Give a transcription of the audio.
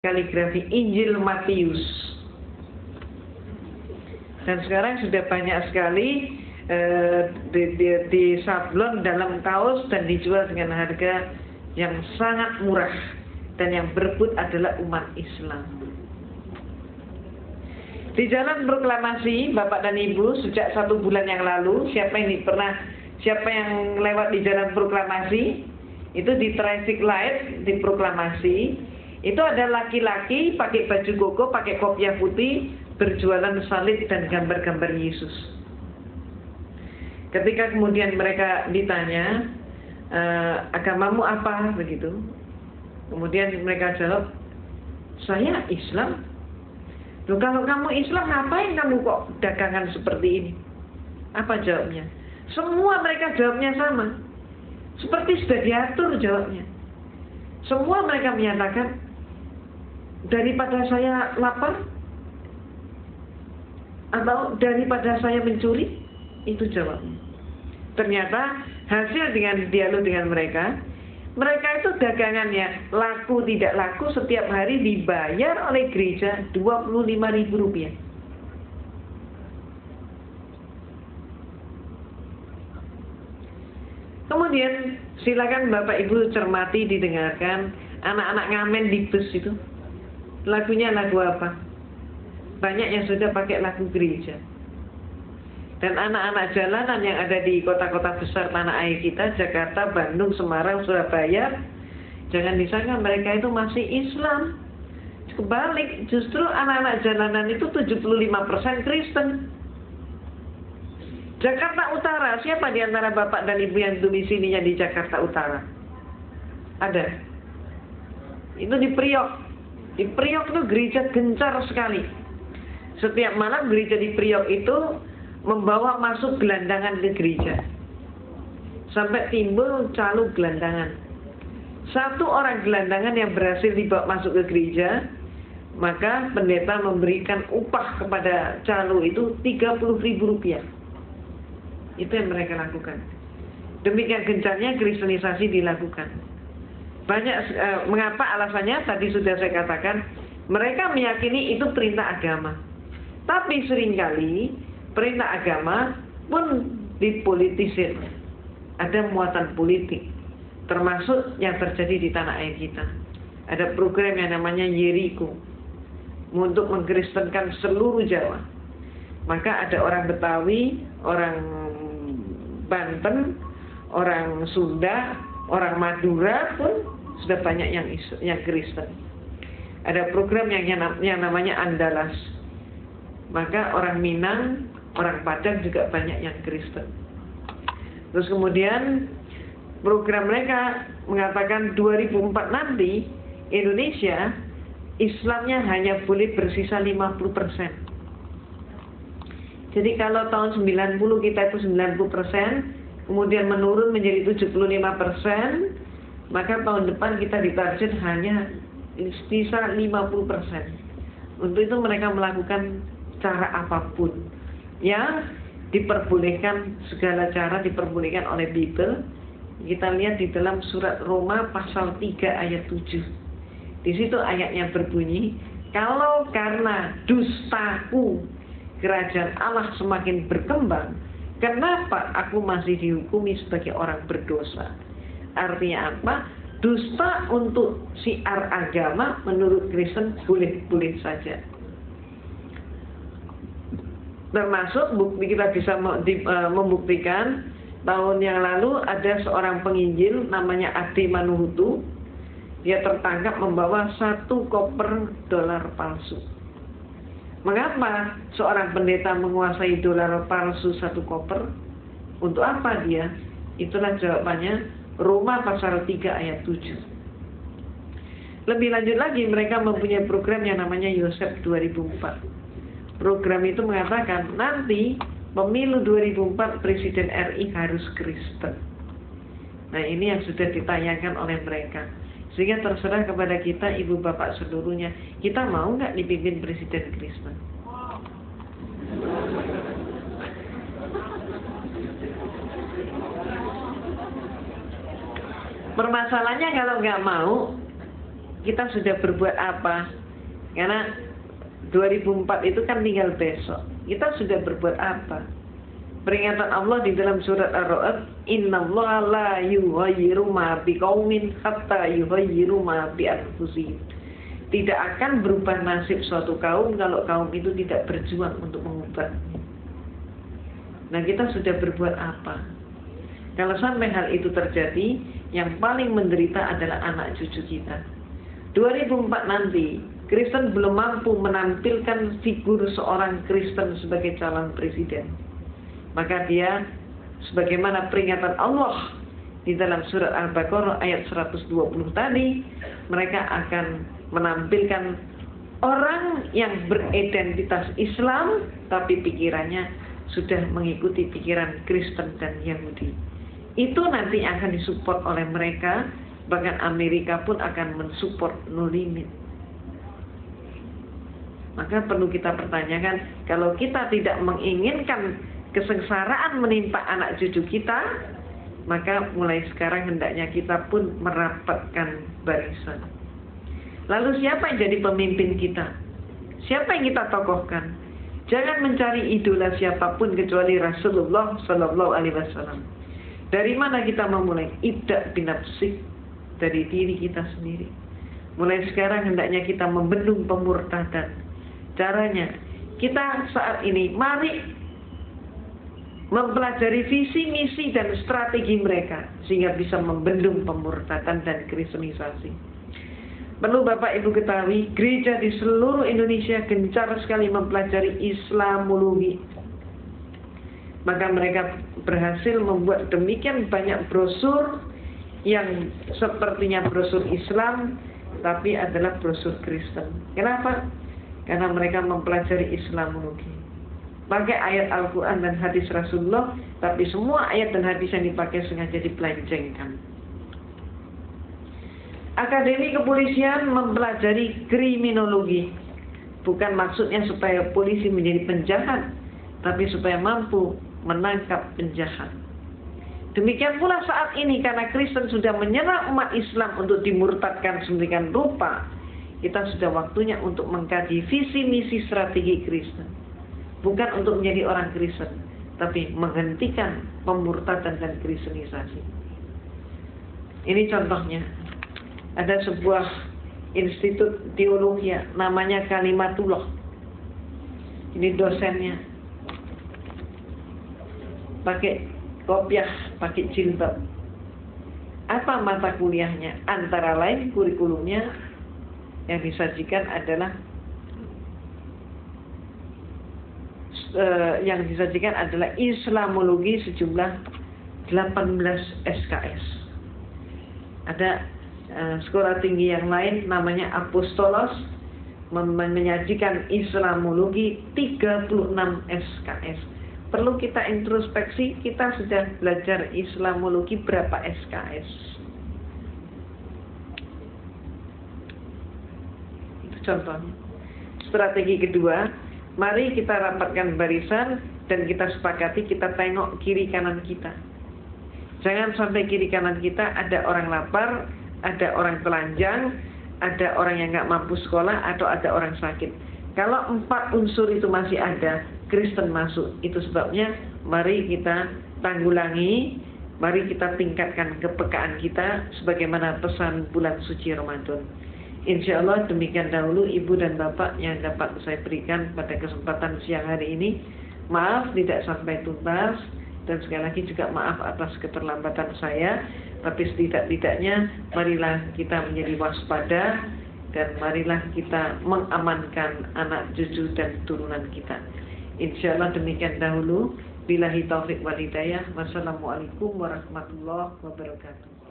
kaligrafi Injil Matius. Dan sekarang sudah banyak sekali di sablon dalam kaos dan dijual dengan harga yang sangat murah, dan yang berebut adalah umat Islam. Di Jalan Proklamasi, Bapak dan Ibu, sejak 1 bulan yang lalu, siapa yang lewat di Jalan Proklamasi, itu di traffic light di Proklamasi, itu ada laki-laki pakai baju koko, pakai kopiah putih, berjualan salib dan gambar-gambar Yesus. Ketika kemudian mereka ditanya, agamamu apa, begitu, kemudian mereka jawab, saya Islam. Loh, kalau kamu Islam, ngapain kamu kok dagangan seperti ini? Apa jawabnya? Semua mereka jawabnya sama, seperti sudah diatur jawabnya. Semua mereka menyatakan, daripada saya lapar atau daripada saya mencuri, itu jawabnya. Ternyata hasil dengan dialog dengan mereka itu dagangannya laku tidak laku setiap hari dibayar oleh gereja Rp25.000. Kemudian silakan Bapak Ibu cermati, didengarkan anak-anak ngamen di bus itu. Lagunya lagu apa? Banyak yang sudah pakai lagu gereja. Dan anak-anak jalanan yang ada di kota-kota besar tanah air kita, Jakarta, Bandung, Semarang, Surabaya, jangan disangka mereka itu masih Islam. Kebalik, justru anak-anak jalanan itu 75% Kristen. Jakarta Utara, siapa di antara Bapak dan Ibu yang domisilinya di Jakarta Utara? Ada. Itu di Priok. Di Priok itu gereja gencar sekali. Setiap malam gereja di Priok itu membawa masuk gelandangan ke gereja, sampai timbul calo gelandangan. Satu orang gelandangan yang berhasil dibawa masuk ke gereja, maka pendeta memberikan upah kepada calo itu Rp30.000. Itu yang mereka lakukan. Demikian gencarnya kristenisasi dilakukan. Banyak mengapa alasannya tadi sudah saya katakan, mereka meyakini itu perintah agama. Tapi seringkali perintah agama pun dipolitisir. Ada muatan politik, termasuk yang terjadi di tanah air kita. Ada program yang namanya Yeriko untuk mengkristenkan seluruh Jawa. Maka ada orang Betawi, orang Banten, orang Sunda, orang Madura pun sudah banyak yang Kristen. Ada program yang namanya Andalas. Maka orang Minang, orang Padang juga banyak yang Kristen. Terus kemudian program mereka mengatakan 2004 nanti Indonesia Islamnya hanya boleh bersisa 50%. Jadi kalau tahun 90 kita itu 90%, kemudian menurun menjadi 75%, maka tahun depan kita ditarget hanya sisa 50%. Untuk itu mereka melakukan cara apapun yang diperbolehkan, segala cara diperbolehkan oleh Bible. Kita lihat di dalam surat Roma pasal 3 ayat 7. Di situ ayatnya berbunyi, kalau karena dustaku kerajaan Allah semakin berkembang, kenapa aku masih dihukumi sebagai orang berdosa? Artinya apa? Dusta untuk syiar agama menurut Kristen boleh-boleh saja. Termasuk bukti kita bisa membuktikan, tahun yang lalu ada seorang penginjil namanya Ade Manuhutu. Dia tertangkap membawa 1 koper dolar palsu. Mengapa seorang pendeta menguasai dolar palsu 1 koper? Untuk apa dia? Itulah jawabannya, Roma pasal 3 ayat 7. Lebih lanjut lagi, mereka mempunyai program yang namanya Yosef 2004. Program itu mengatakan nanti pemilu 2004 Presiden RI harus Kristen. Nah, ini yang sudah ditayangkan oleh mereka. Sehingga terserah kepada kita, ibu bapak seluruhnya, kita mau nggak dipimpin Presiden Kristen? Permasalahannya kalau nggak mau, kita sudah berbuat apa? Karena 2004 itu kan tinggal besok. Kita sudah berbuat apa? Peringatan Allah di dalam surat Ar-Ra'd, "Innallaha la yughayyiru ma biqaumin hatta yughayyiru ma bi anfusihim." Tidak akan berubah nasib suatu kaum kalau kaum itu tidak berjuang untuk mengubahnya. Nah, kita sudah berbuat apa? Kalau sampai hal itu terjadi, yang paling menderita adalah anak cucu kita. 2004 nanti, Kristen belum mampu menampilkan figur seorang Kristen sebagai calon presiden. Maka dia, sebagaimana peringatan Allah di dalam surat Al-Baqarah ayat 120 tadi, mereka akan menampilkan orang yang beridentitas Islam, tapi pikirannya sudah mengikuti pikiran Kristen dan Yahudi. Itu nanti akan disupport oleh mereka, bahkan Amerika pun akan mensupport No Limit. Maka perlu kita pertanyakan, kalau kita tidak menginginkan kesengsaraan menimpa anak cucu kita, maka mulai sekarang hendaknya kita pun merapatkan barisan. Lalu siapa yang jadi pemimpin kita? Siapa yang kita tokohkan? Jangan mencari idola siapapun kecuali Rasulullah Sallallahu Alaihi Wasallam. Dari mana kita memulai? Ibda binafsik, dari diri kita sendiri. Mulai sekarang hendaknya kita membendung pemurtadan. Caranya, kita saat ini mari mempelajari visi, misi, dan strategi mereka sehingga bisa membendung pemurtadan dan kristenisasi. Perlu Bapak Ibu ketahui, gereja di seluruh Indonesia gencar sekali mempelajari Islamologi. Maka mereka berhasil membuat demikian banyak brosur yang sepertinya brosur Islam, tapi adalah brosur Kristen. Kenapa? Karena mereka mempelajari Islamologi. Pakai ayat Al-Quran dan hadis Rasulullah, tapi semua ayat dan hadis yang dipakai sengaja dipelencengkan. Akademi kepolisian mempelajari kriminologi. Bukan maksudnya supaya polisi menjadi penjahat, tapi supaya mampu menangkap penjahat. Demikian pula saat ini, karena Kristen sudah menyerang umat Islam untuk dimurtadkan sedemikian rupa, kita sudah waktunya untuk mengkaji visi misi strategi Kristen. Bukan untuk menjadi orang Kristen, tapi menghentikan pemurtadan dan kristenisasi. Ini contohnya. Ada sebuah institut teologi namanya Kalimatullah. Ini dosennya pakai kopiah, pakai jilbab. Apa mata kuliahnya? Antara lain kurikulumnya yang disajikan adalah Islamologi sejumlah 18 SKS. Ada sekolah tinggi yang lain namanya Apostolos menyajikan Islamologi 36 SKS. Perlu kita introspeksi, kita sudah belajar Islamologi berapa SKS? Itu contohnya. Strategi kedua, mari kita rapatkan barisan dan kita sepakati, kita tengok kiri kanan kita. Jangan sampai kiri kanan kita ada orang lapar, ada orang telanjang, ada orang yang nggak mampu sekolah, atau ada orang sakit. Kalau 4 unsur itu masih ada, Kristen masuk. Itu sebabnya mari kita tanggulangi, mari kita tingkatkan kepekaan kita sebagaimana pesan bulan suci Ramadan. Insya Allah demikian dahulu Ibu dan Bapak yang dapat saya berikan pada kesempatan siang hari ini. Maaf tidak sampai tuntas, dan sekali lagi juga maaf atas keterlambatan saya. Tapi setidak-tidaknya marilah kita menjadi waspada, dan marilah kita mengamankan anak cucu dan turunan kita. Insya Allah demikian dahulu. Billahi taufik wal hidayah. Wassalamualaikum warahmatullahi wabarakatuh.